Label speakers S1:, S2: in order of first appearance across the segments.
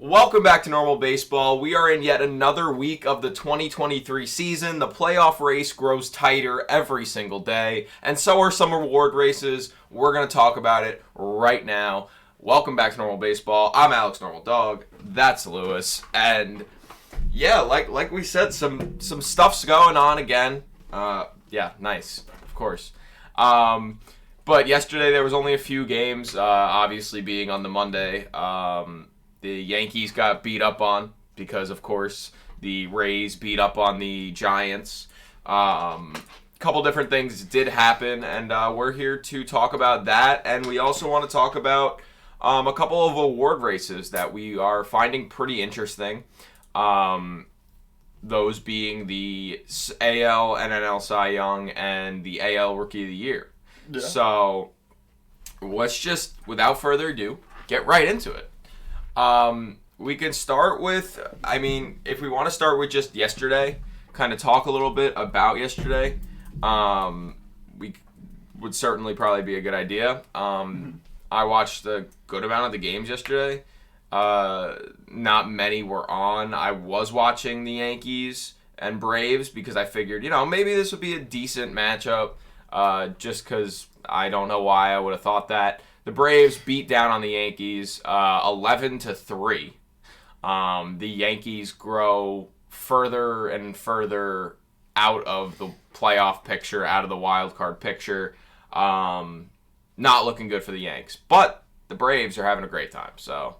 S1: Welcome back to Normal Baseball. We are in yet another week of the 2023 season. The playoff race grows tighter every single day, and so are some award races. We're going to talk about it right now. Welcome back to Normal Baseball. I'm Alex Normal Dog. That's Lewis. And yeah, like we said, some stuff's going on again. Yeah, nice, of course. But yesterday there was only a few games, obviously being on the Monday. The Yankees got beat up on because, of course, the Rays beat up on the Giants. Couple different things did happen, and we're here to talk about that. And we also want to talk about a couple of award races that we are finding pretty interesting. Those being the AL and NL Cy Young and the AL Rookie of the Year. Yeah. So let's just, without further ado, get right into it. We can start with, if we want to start with just yesterday, kind of talk a little bit about yesterday, we would certainly probably be a good idea. I watched a good amount of the games yesterday. Not many were on. I was watching the Yankees and Braves because I figured, maybe this would be a decent matchup, just because I don't know why I would have thought that. The Braves beat down on the Yankees 11-3. The Yankees grow further and further out of the playoff picture, out of the wild card picture. Not looking good for the Yanks. But the Braves are having a great time. So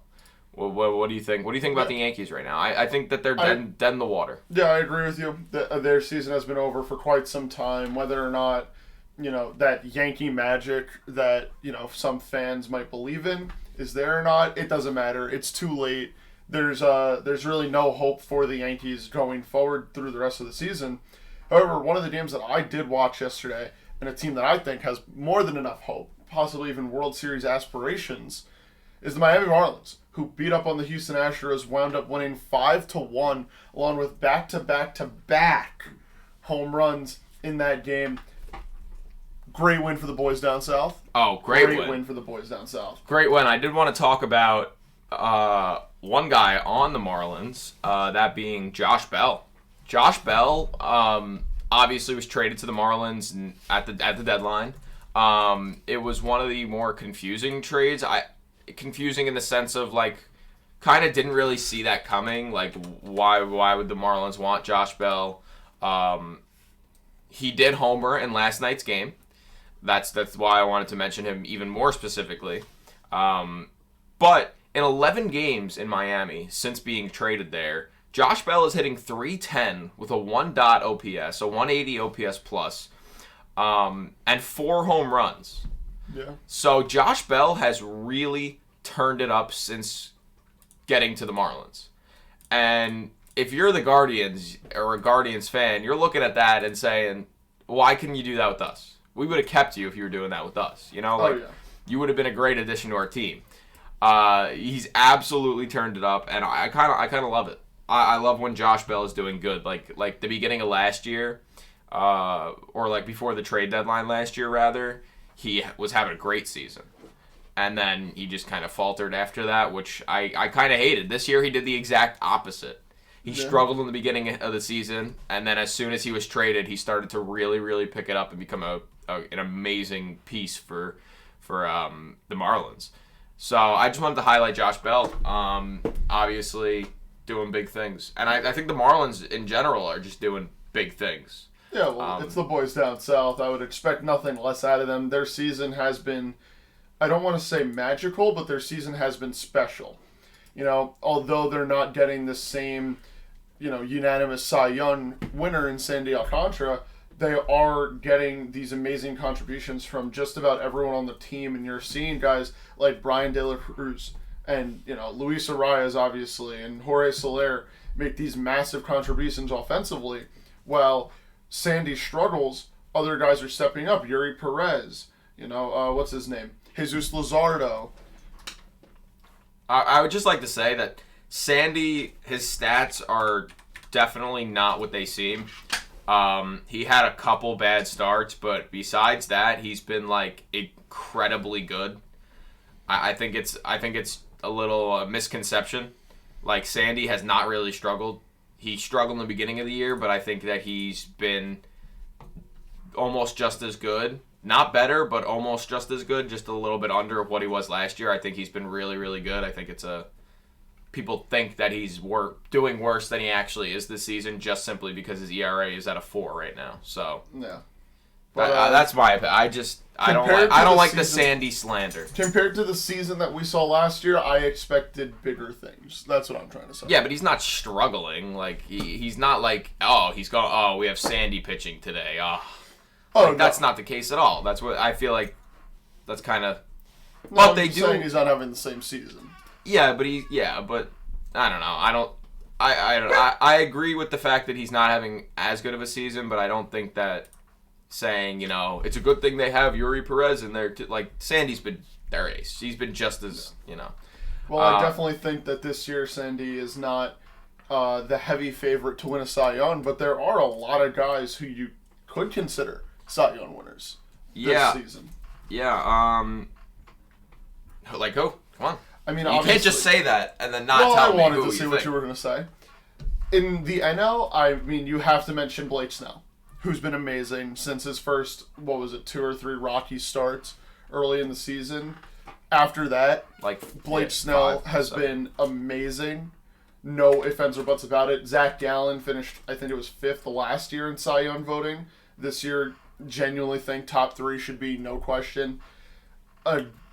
S1: what do you think? What do you think about the Yankees right now? I think that they're dead in the water.
S2: Yeah, I agree with you. Their season has been over for quite some time. Whether or not that Yankee magic that, some fans might believe in is there or not, it doesn't matter. It's too late. There's really no hope for the Yankees going forward through the rest of the season. However, one of the games that I did watch yesterday, and a team that I think has more than enough hope, possibly even World Series aspirations, is the Miami Marlins, who beat up on the Houston Astros, wound up winning 5-1, along with back-to-back-to-back home runs in that game. Great win for the boys down south.
S1: Oh, great
S2: win for the boys down south.
S1: Great win. I did want to talk about one guy on the Marlins, that being Josh Bell. Josh Bell obviously was traded to the Marlins at the deadline. It was one of the more confusing trades. Confusing in the sense of, kind of didn't really see that coming. Why would the Marlins want Josh Bell? He did homer in last night's game. That's why I wanted to mention him even more specifically. But in 11 games in Miami since being traded there, Josh Bell is hitting .310 with a 1 OPS, a 180 OPS plus, and 4 home runs.
S2: Yeah.
S1: So Josh Bell has really turned it up since getting to the Marlins. And if you're the Guardians or a Guardians fan, you're looking at that and saying, why couldn't you do that with us? We would have kept you if you were doing that with us. You would have been a great addition to our team. He's absolutely turned it up, and I kind of love it. I love when Josh Bell is doing good. Like the beginning of last year, or before the trade deadline last year, rather, he was having a great season. And then he just kind of faltered after that, which I kind of hated. This year he did the exact opposite. He struggled in the beginning of the season, and then as soon as he was traded, he started to really, really pick it up and become an amazing piece for the Marlins. So I just wanted to highlight Josh Bell. Obviously doing big things. And I think the Marlins in general are just doing big things.
S2: Yeah, well, it's the boys down south. I would expect nothing less out of them. Their season has been, I don't want to say magical, but their season has been special. Although they're not getting the same, unanimous Cy Young winner in Sandy Alcantara, they are getting these amazing contributions from just about everyone on the team, and you're seeing guys like Brian De La Cruz and, Luis Arias, obviously, and Jorge Soler make these massive contributions offensively. While Sandy struggles, other guys are stepping up. Yuri Perez, what's his name? Jesus Luzardo.
S1: I would just like to say that Sandy, his stats are definitely not what they seem. He had a couple bad starts, but besides that, he's been incredibly good. I think it's a little misconception Like, Sandy has not really struggled. He struggled in the beginning of the year, but I think that he's been almost just as good. Not better, but almost just as good. Just a little bit under of what he was last year. I think he's been really, really good. I think people think that he's doing worse than he actually is this season just simply because his ERA is at a 4 right now. So
S2: yeah,
S1: that's my opinion. I don't like the Sandy slander.
S2: Compared to the season that we saw last year, I expected bigger things. That's what I'm trying to say.
S1: Yeah, but he's not struggling. Like he's not like we have Sandy pitching today. That's not the case at all. That's what I feel like. That's kind of.
S2: No,
S1: But
S2: I'm
S1: they
S2: just
S1: do.
S2: saying he's not having the same season.
S1: Yeah, but I don't know. I agree with the fact that he's not having as good of a season, but I don't think that saying, it's a good thing they have Yuri Perez in there. Like, Sandy's been their ace. He's been just as,
S2: Well, I definitely think that this year Sandy is not the heavy favorite to win a Cy Young, but there are a lot of guys who you could consider Cy Young winners this season.
S1: Yeah. Like who? Come on.
S2: I mean,
S1: you can't just say that and then not tell me
S2: I
S1: who
S2: wanted to
S1: you
S2: see
S1: think.
S2: what you were going to say. In the NL, I mean, you have to mention Blake Snell, who's been amazing since his first, 2 or 3 Rocky starts early in the season. After that, Blake Snell has been amazing. No ifs, ands, or buts about it. Zach Gallen finished, I think it was 5th last year in Cy Young voting. This year, genuinely think top 3 should be no question.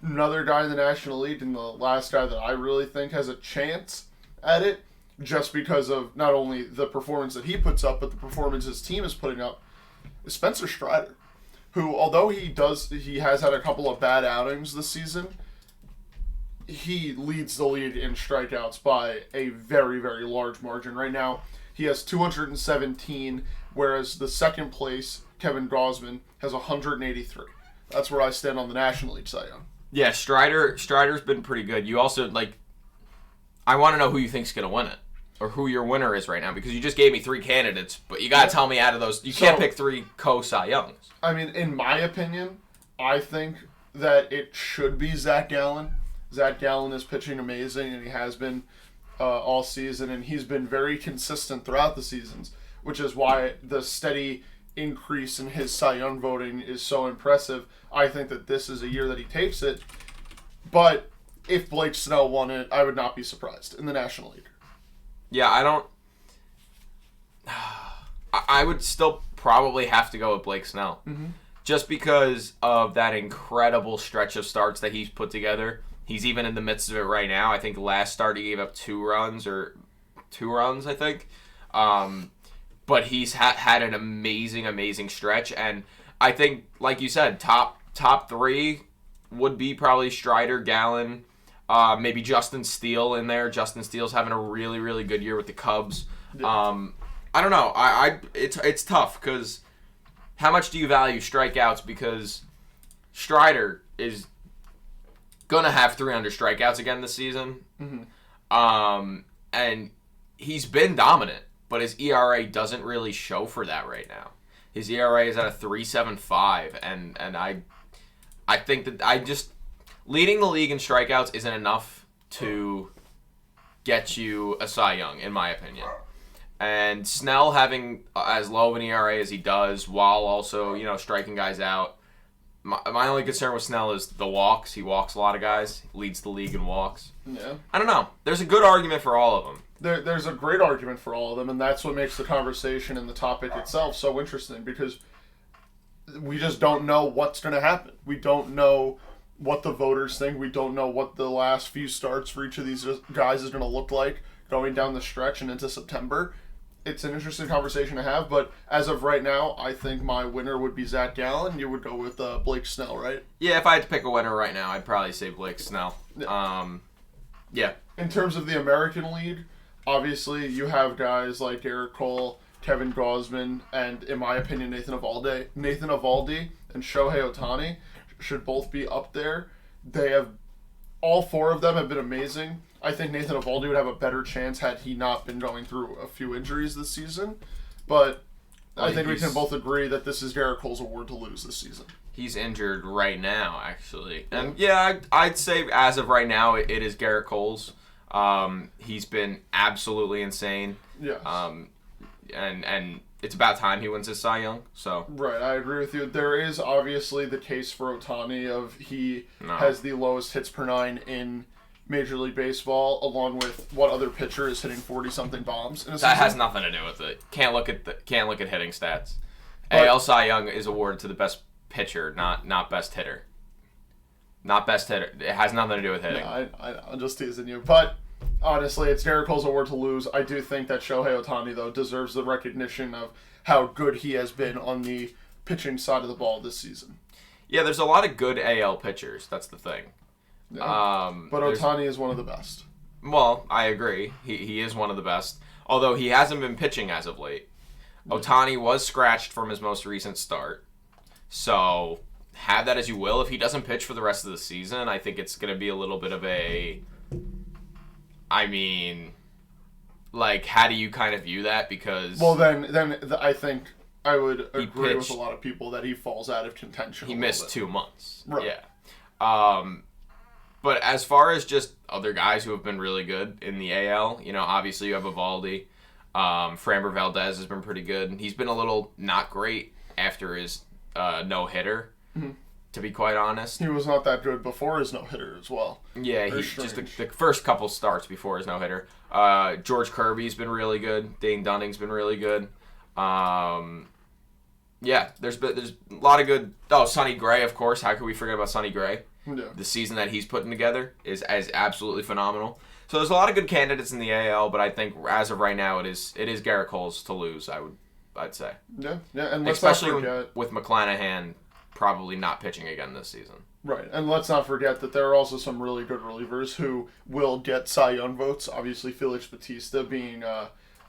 S2: Another guy in the National League, and the last guy that I really think has a chance at it, just because of not only the performance that he puts up, but the performance his team is putting up, is Spencer Strider, who, although he has had a couple of bad outings this season, he leads the league in strikeouts by a very, very large margin. Right now, he has 217, whereas the second place, Kevin Gausman, has 183. That's where I stand on the National League Cy Young.
S1: Yeah, Strider's been pretty good. You also, I want to know who you think's going to win it, or who your winner is right now, because you just gave me 3 candidates, but you got to tell me out of those, you can't pick 3 co-Cy Youngs.
S2: I mean, in my opinion, I think that it should be Zach Gallen. Zach Gallen is pitching amazing, and he has been all season, and he's been very consistent throughout the seasons, which is why the steady increase in his Cy Young voting is so impressive. I think that this is a year that he takes it, but if Blake Snell won it, I would not be surprised in the National League.
S1: Yeah, I would still probably have to go with Blake Snell.
S2: Mm-hmm.
S1: Just because of that incredible stretch of starts that he's put together. He's even in the midst of it right now. I think last start he gave up 2 runs, I think. But he's had an amazing, amazing stretch. And I think, like you said, top 3 would be probably Strider, Gallen, maybe Justin Steele in there. Justin Steele's having a really, really good year with the Cubs. Yeah. I don't know. It's tough because how much do you value strikeouts? Because Strider is going to have 300 strikeouts again this season.
S2: Mm-hmm.
S1: And he's been dominant, but his ERA doesn't really show for that right now. His ERA is at a 3.75, and I think that leading the league in strikeouts isn't enough to get you a Cy Young, in my opinion. And Snell having as low of an ERA as he does, while also striking guys out. My only concern with Snell is the walks. He walks a lot of guys. He leads the league in walks.
S2: Yeah.
S1: I don't know. There's a good argument for all of them.
S2: There's a great argument for all of them, and that's what makes the conversation and the topic itself so interesting, because we just don't know what's going to happen. We don't know what the voters think. We don't know what the last few starts for each of these guys is going to look like going down the stretch and into September. It's an interesting conversation to have, but as of right now, I think my winner would be Zach Gallen. You would go with Blake Snell, right?
S1: Yeah, if I had to pick a winner right now, I'd probably say Blake Snell. Yeah.
S2: In terms of the American League, obviously you have guys like Garrett Cole, Kevin Gausman, and in my opinion, Nathan Eovaldi and Shohei Ohtani should both be up there. All 4 of them have been amazing. I think Nathan Eovaldi would have a better chance had he not been going through a few injuries this season. But I think we can both agree that this is Garrett Cole's award to lose this season.
S1: He's injured right now, actually. And I'd say as of right now, it is Garrett Cole's. He's been absolutely insane.
S2: Yes.
S1: And it's about time he wins his Cy Young. So
S2: right, I agree with you. There is obviously the case for Ohtani of he has the lowest hits per nine in Major League Baseball, along with what other pitcher is hitting 40-something bombs in a season.
S1: That has nothing to do with it. Can't look at hitting stats. AL Cy Young is awarded to the best pitcher, not best hitter. Not best hitter. It has nothing to do with hitting.
S2: No, I'm just teasing you. But honestly, it's Garrett Cole's award to lose. I do think that Shohei Ohtani, though, deserves the recognition of how good he has been on the pitching side of the ball this season.
S1: Yeah, there's a lot of good AL pitchers. That's the thing.
S2: Yeah. But Ohtani is one of the best.
S1: Well, I agree. He is one of the best. Although he hasn't been pitching as of late. Ohtani was scratched from his most recent start. So have that as you will. If he doesn't pitch for the rest of the season, I think it's going to be a little bit of a... I mean, like, how do you kind of view that? Because...
S2: Well, then I think I would agree with a lot of people that he falls out of contention.
S1: He missed 2 months.
S2: Right.
S1: Yeah. But as far as just other guys who have been really good in the AL, obviously you have Evaldi. Framber Valdez has been pretty good. He's been a little not great after his no-hitter, to be quite honest.
S2: He was not that good before his no-hitter as well.
S1: Yeah, just the first couple starts before his no-hitter. George Kirby's been really good. Dane Dunning's been really good. Yeah, there's a lot of good... Oh, Sonny Gray, of course. How could we forget about Sonny Gray?
S2: Yeah.
S1: The season that he's putting together is absolutely phenomenal. So there's a lot of good candidates in the AL, but I think as of right now, it is Garrett Cole's to lose. I'd say.
S2: Yeah, and let's
S1: especially
S2: not forget,
S1: with McClanahan probably not pitching again this season.
S2: Right, and let's not forget that there are also some really good relievers who will get Cy Young votes. Obviously, Felix Bautista being, I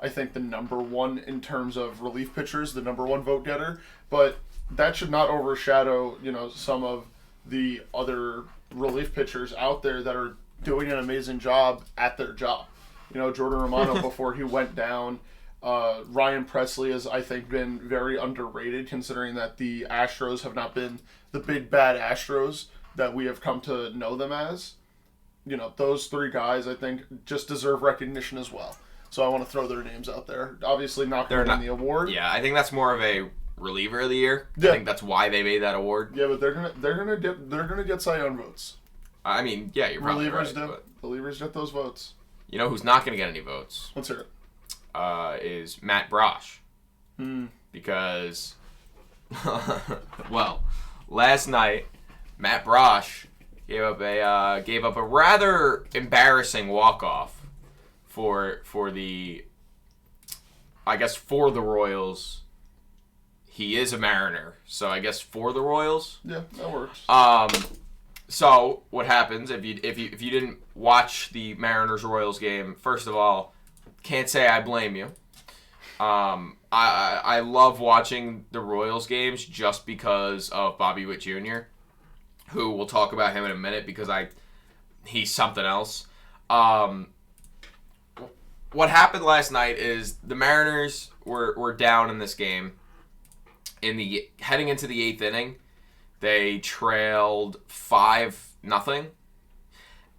S2: think, the number one in terms of relief pitchers, the number one vote getter. But that should not overshadow, some of the other relief pitchers out there that are doing an amazing job at their job. Jordan Romano before he went down. Ryan Presley has, I think, been very underrated considering that the Astros have not been the big bad Astros that we have come to know them as. Those three guys, I think, just deserve recognition as well. So I want to throw their names out there. Obviously not going to win the award.
S1: Yeah, I think that's more of a reliever of the year.
S2: Yeah.
S1: I think that's why they made that award.
S2: Yeah, but they're gonna get Cy Young votes.
S1: I mean, yeah, you're probably
S2: relievers
S1: right.
S2: Relievers get those votes.
S1: You know who's not going to get any votes?
S2: Let's hear it.
S1: Is Matt Brosh.
S2: Hmm.
S1: Because, well, last night Matt Brosh gave up a rather embarrassing walk-off for the Royals. He is a Mariner, so I guess for the Royals.
S2: Yeah, that works.
S1: So what happens if you didn't watch the Mariners Royals game? First of all, can't say I blame you. I love watching the Royals games just because of Bobby Witt Jr., who we'll talk about him in a minute because he's something else. What happened last night is the Mariners were down in this game. Heading into the 8th inning, they trailed 5-0,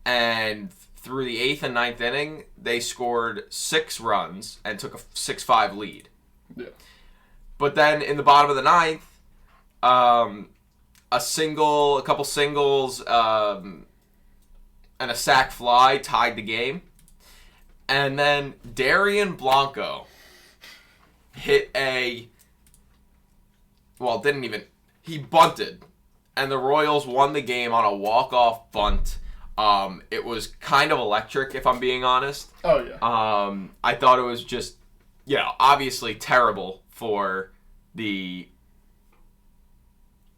S1: and through the 8th and 9th inning, they scored 6 runs and took a 6-5 lead.
S2: Yeah.
S1: But then in the bottom of the 9th, a couple singles, and a sac fly tied the game. And then Darian Blanco hit he bunted, and the Royals won the game on a walk-off bunt. It was kind of electric, if I'm being honest.
S2: Oh, yeah.
S1: I thought it was just, obviously terrible for the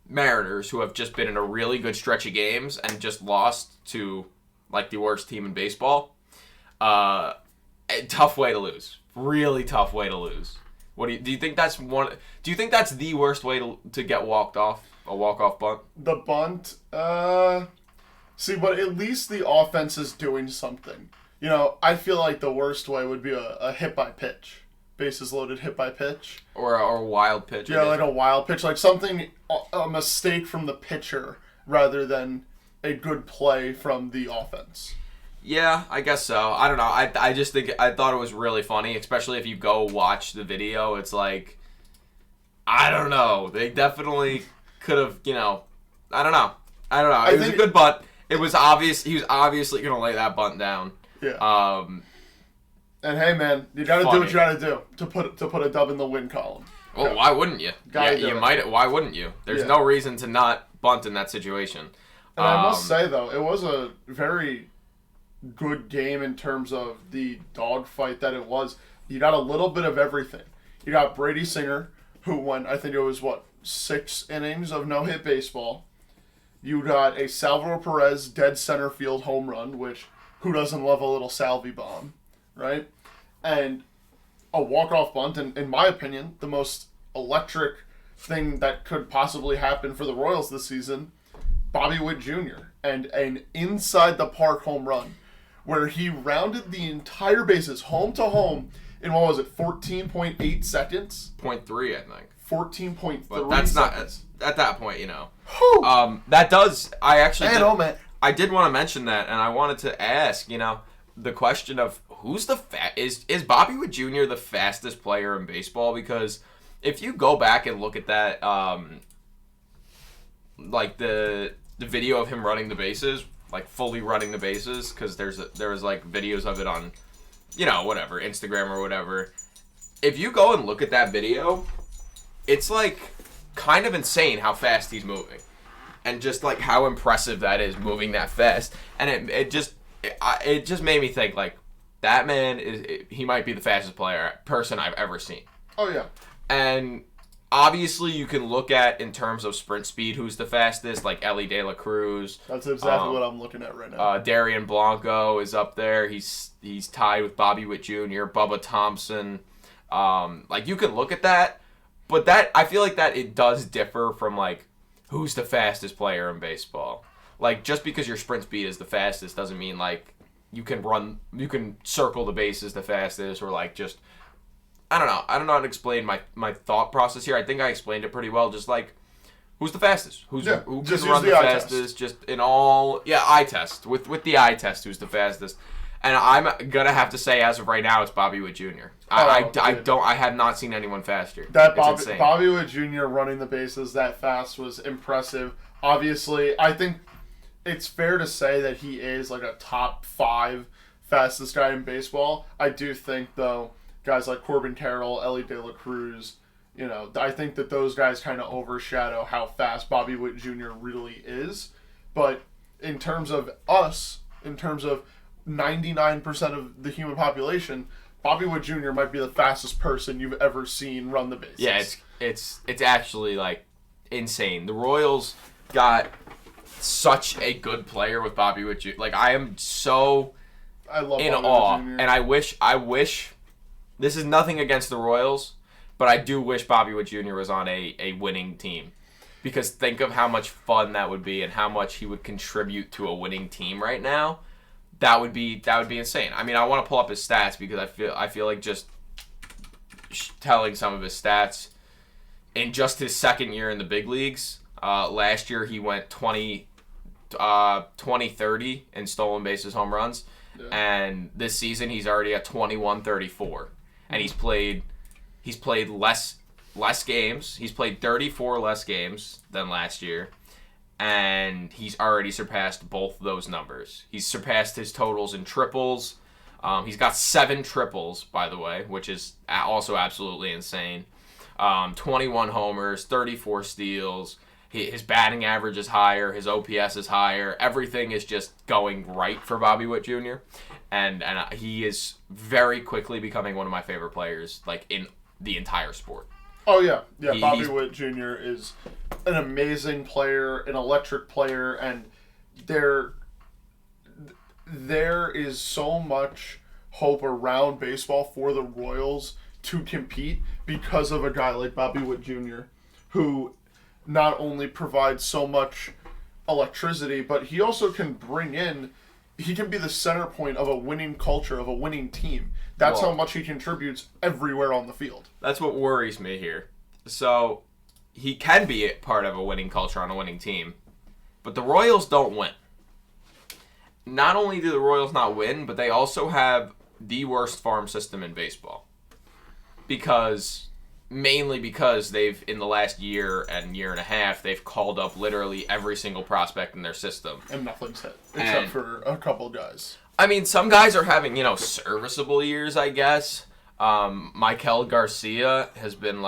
S1: Mariners, who have just been in a really good stretch of games and just lost to, the worst team in baseball. A tough way to lose. Really tough way to lose. Do you think that's the worst way to get walked off? A walk-off bunt?
S2: The bunt, but at least the offense is doing something. I feel like the worst way would be a hit by pitch. Bases loaded hit by pitch.
S1: Or a wild pitch.
S2: Yeah, like a wild pitch. Like something, a mistake from the pitcher rather than a good play from the offense.
S1: Yeah, I guess so. I don't know. I just think I thought it was really funny, especially if you go watch the video. It's like, I don't know. They definitely could have, I don't know. It was a good bunt. It was obvious. He was obviously going to lay that bunt down.
S2: Yeah. And hey, man, you got to do what you got to do to put a dub in the win column.
S1: Well, why wouldn't you? Why wouldn't you? There's no reason to not bunt in that situation.
S2: And I must say, though, it was a very good game in terms of the dogfight that it was. You got a little bit of everything. You got Brady Singer, who went, I think it was, 6 innings of no-hit baseball. You got a Salvador Perez dead center field home run, which, who doesn't love a little Salvi bomb, right? And a walk-off bunt, and in my opinion, the most electric thing that could possibly happen for the Royals this season, Bobby Witt Jr. and an inside-the-park home run where he rounded the entire bases home to home in, 14.8 seconds?
S1: 0.3, I think.
S2: 14.3
S1: But that's
S2: seconds.
S1: Not, at that point, that does, I did want to mention that, and I wanted to ask, the question of who's is Bobby Witt Jr. the fastest player in baseball? Because if you go back and look at that, like the video of him running the bases, like fully running the bases, because there was like videos of it on, whatever, Instagram or whatever. If you go and look at that video, it's like kind of insane how fast he's moving, and just like how impressive that is, moving that fast. And it just made me think, like, that man he might be the fastest person I've ever seen.
S2: Oh yeah.
S1: And obviously, you can look at, in terms of sprint speed, who's the fastest, like Ellie De La Cruz.
S2: That's exactly what I'm looking at right now.
S1: Darian Blanco is up there. He's tied with Bobby Witt Jr., Bubba Thompson. Like, you can look at that, but I feel like that it does differ from, like, who's the fastest player in baseball. Like, just because your sprint speed is the fastest doesn't mean, like, you can circle the bases the fastest, or, like, just... I don't know. I don't know how to explain my thought process here. I think I explained it pretty well. Just like, who's the fastest? Who can run the fastest? Just in all, eye test. With the eye test, who's the fastest? And I'm gonna have to say, as of right now, it's Bobby Witt Jr. I have not seen anyone faster.
S2: Bobby Witt Jr. running the bases that fast was impressive. Obviously, I think it's fair to say that he is like a top 5 fastest guy in baseball. I do think, though, guys like Corbin Carroll, Ellie De La Cruz, I think that those guys kind of overshadow how fast Bobby Witt Jr. really is. But in terms of us, in terms of 99% of the human population, Bobby Witt Jr. might be the fastest person you've ever seen run the bases.
S1: Yeah, it's actually, like, insane. The Royals got such a good player with Bobby Witt Jr. Like, I am so in awe, and I wish. This is nothing against the Royals, but I do wish Bobby Witt Jr. was on a winning team. Because think of how much fun that would be, and how much he would contribute to a winning team right now. That would be insane. I mean, I want to pull up his stats, because I feel like just telling some of his stats. In just his second year in the big leagues, last year he went 20-30 in stolen bases, home runs. Yeah. And this season he's already at 21-34. And he's played less games. He's played 34 less games than last year, and he's already surpassed both those numbers. He's surpassed his totals in triples. He's got 7 triples, by the way, which is also absolutely insane. 21 homers, 34 steals. His batting average is higher. His OPS is higher. Everything is just going right for Bobby Witt Jr. And he is very quickly becoming one of my favorite players, like, in the entire sport.
S2: Oh, yeah. Yeah, Bobby Witt Jr. is an amazing player, an electric player, and there is so much hope around baseball for the Royals to compete because of a guy like Bobby Witt Jr., who not only provides so much electricity, but he also can he can be the center point of a winning culture, of a winning team. That's how much he contributes everywhere on the field.
S1: That's what worries me here. So, he can be part of a winning culture on a winning team, but the Royals don't win. not only do the Royals not win, but they also have the worst farm system in baseball. Mainly because they've, in the last year and year and a half, they've called up literally every single prospect in their system.
S2: And nothing's hit, except for a couple guys.
S1: I mean, some guys are having, serviceable years, I guess. Maikel Garcia has been,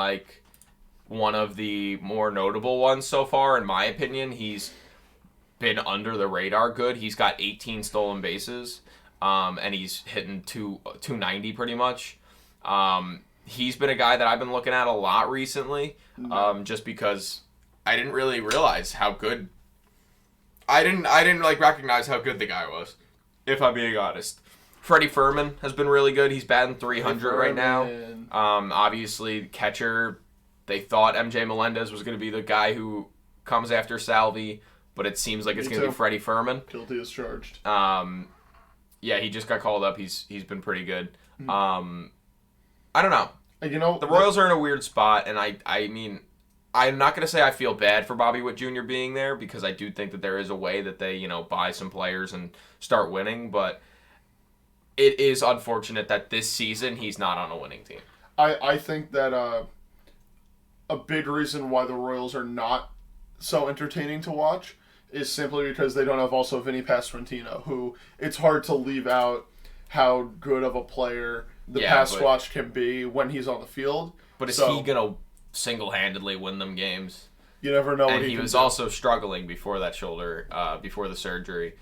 S1: one of the more notable ones so far, in my opinion. He's been under the radar good. He's got 18 stolen bases, and he's hitting 290 pretty much. He's been a guy that I've been looking at a lot recently, just because I didn't really realize how good. I didn't recognize how good the guy was, if I'm being honest. Freddie Fermin has been really good. He's batting 300 right now. Obviously, catcher. They thought MJ Melendez was going to be the guy who comes after Salvi, but it seems like it's going to be Freddie Fermin.
S2: Guilty as charged.
S1: Yeah, he just got called up. He's been pretty good. I don't know. The Royals are in a weird spot, and I mean, I'm not going to say I feel bad for Bobby Witt Jr. being there, because I do think that there is a way that they, buy some players and start winning, but it is unfortunate that this season he's not on a winning team.
S2: I think that a big reason why the Royals are not so entertaining to watch is simply because they don't have also Vinny Pasquantino, who it's hard to leave out how good of a player the Pasquatch can be when he's on the field.
S1: But is he going to single-handedly win them games?
S2: You never know what he can do.
S1: And he was also struggling before that shoulder, before the surgery.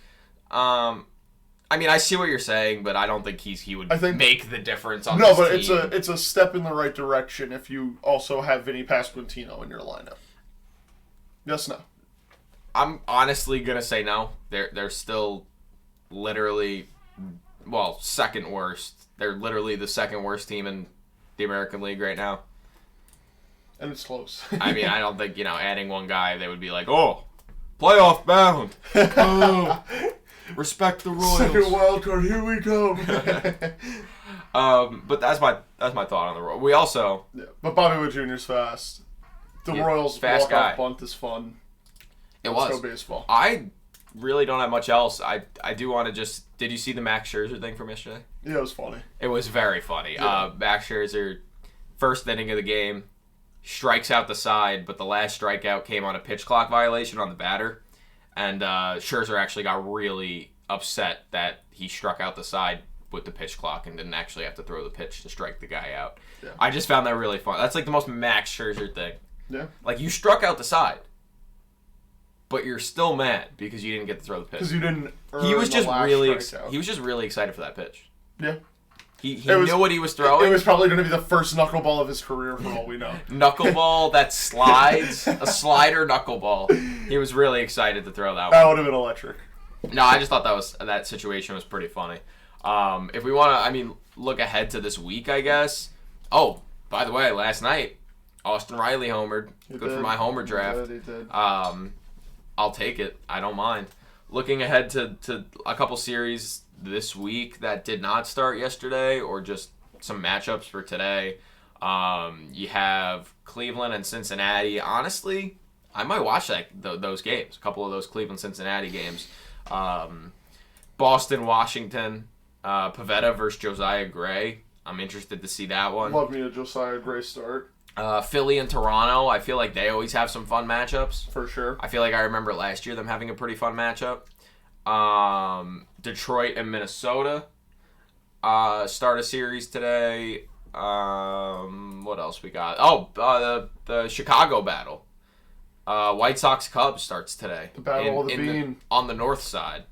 S1: I mean, I see what you're saying, but I don't think he would make the difference on this team.
S2: No, but it's a step in the right direction if you also have Vinny Pasquantino in your lineup. Yes, no.
S1: I'm honestly going to say no. They're still literally, second worst. They're literally the second worst team in the American League right now.
S2: And it's close.
S1: I mean, I don't think, adding one guy, they would be like, oh, playoff bound. Oh, respect the Royals.
S2: Second wild card, here we come.
S1: But that's my thought on the Royals. We also...
S2: Yeah, but Bobby Witt Jr.'s fast. The Royals
S1: fast guy.
S2: walk-off bunt is fun.
S1: Let's
S2: go baseball.
S1: I really don't have much else. I do want to just... Did you see the Max Scherzer thing from yesterday?
S2: Yeah, it was funny.
S1: It was very funny.
S2: Yeah.
S1: Max Scherzer, first inning of the game, strikes out the side, but the last strikeout came on a pitch clock violation on the batter. And Scherzer actually got really upset that he struck out the side with the pitch clock and didn't actually have to throw the pitch to strike the guy out.
S2: Yeah.
S1: I just found that really fun. That's the most Max Scherzer thing.
S2: Yeah.
S1: You struck out the side, but you're still mad because you didn't get to throw the pitch.
S2: Because you didn't earn
S1: he was just
S2: strikeout.
S1: He was just really excited for that pitch.
S2: Yeah.
S1: He knew what he was throwing.
S2: It was probably going to be the first knuckleball of his career for all we know.
S1: Knuckleball that slides, a slider knuckleball. He was really excited to throw that one.
S2: That would have been electric.
S1: No, I just thought that situation was pretty funny. If we want to, look ahead to this week, I guess. Oh, by the way, last night, Austin Riley homered. Good for my homer draft.
S2: He did.
S1: I'll take it. I don't mind. Looking ahead to a couple series this week that did not start yesterday, or just some matchups for today. You have Cleveland and Cincinnati. Honestly, I might watch those games. A couple of those Cleveland-Cincinnati games. Boston-Washington. Pavetta versus Josiah Gray. I'm interested to see that one.
S2: Love me a Josiah Gray start.
S1: Philly and Toronto. I feel like they always have some fun matchups.
S2: For sure.
S1: I feel like I remember last year them having a pretty fun matchup. Detroit and Minnesota start a series today. What else we got? Oh, the Chicago battle. White Sox Cubs starts today.
S2: The battle of the bean.
S1: On the north side.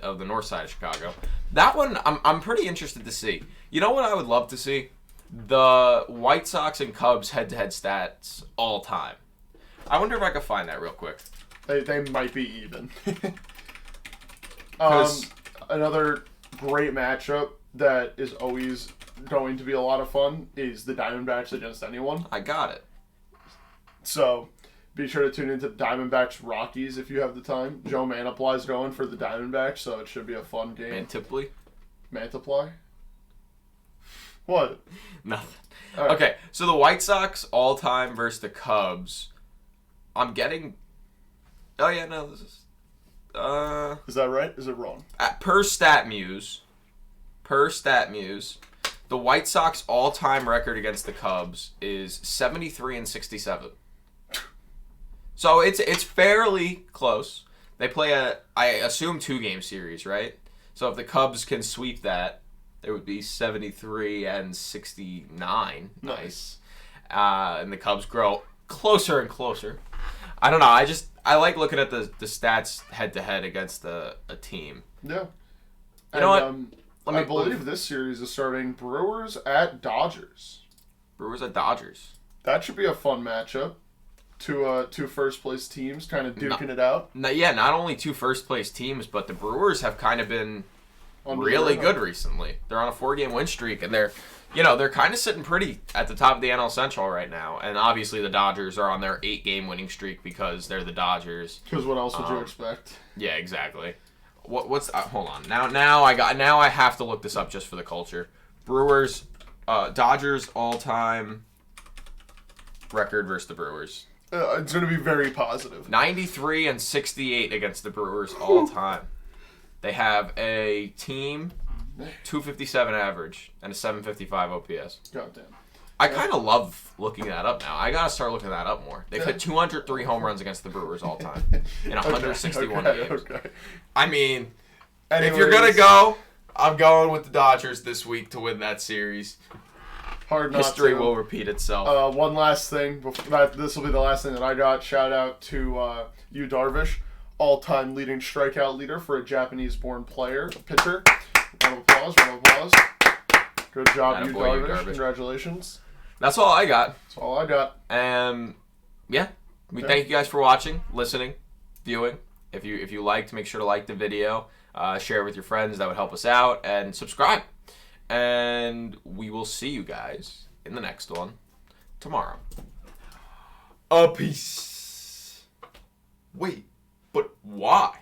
S1: Of the north side of Chicago. That one I'm pretty interested to see. You know what I would love to see? The White Sox and Cubs head-to-head stats all time. I wonder if I could find that real quick.
S2: They might be even. Another great matchup that is always going to be a lot of fun is the Diamondbacks against anyone.
S1: I got it.
S2: So be sure to tune into Diamondbacks Rockies if you have the time. Joe Mantiply's going for the Diamondbacks, so it should be a fun game. Mantiply? What?
S1: Nothing.
S2: Right.
S1: Okay, so the White Sox all-time versus the Cubs. I'm getting... Oh, yeah, no, this is...
S2: Is that right? Is it wrong?
S1: Per StatMuse, the White Sox all-time record against the Cubs is 73-67. So it's fairly close. They play I assume 2-game series, right? So if the Cubs can sweep that, it would be 73-69. Nice. And the Cubs grow closer and closer. I don't know. I like looking at the stats head to head against a team.
S2: Yeah.
S1: You know what?
S2: I believe this series is starting Brewers at Dodgers.
S1: Brewers at Dodgers.
S2: That should be a fun matchup. Two first place teams kind of duking it out.
S1: Not only 2 first place teams, but the Brewers have kind of been really good recently. They're on a 4-game win streak, and they're kind of sitting pretty at the top of the NL Central right now. And obviously the Dodgers are on their 8-game winning streak because they're the Dodgers.
S2: Because what else would you expect?
S1: Yeah, exactly. What's hold on. Now I have to look this up just for the culture. Brewers, Dodgers all-time record versus the Brewers.
S2: It's going to be very positive.
S1: 93-68 against the Brewers all time. They have a team 257 average and a 755 OPS.
S2: Goddamn.
S1: I kind of love looking that up now. I got to start looking that up more. They've hit 203 home runs against the Brewers all time in 161 games.
S2: Okay.
S1: I mean, if you're going to go, I'm going with the Dodgers this week to win that series.
S2: Hard not
S1: History
S2: to.
S1: will repeat itself.
S2: One last thing. This will be the last thing that I got. Shout out to Yu Darvish, all-time leading strikeout leader for a Japanese-born pitcher. Round of applause. Good job, Yu Darvish. Congratulations.
S1: That's all I got.
S2: That's all I got.
S1: We thank you guys for watching, listening, viewing. If you liked, make sure to like the video, share it with your friends. That would help us out, and subscribe. And we will see you guys in the next one tomorrow. Peace. Wait, but why?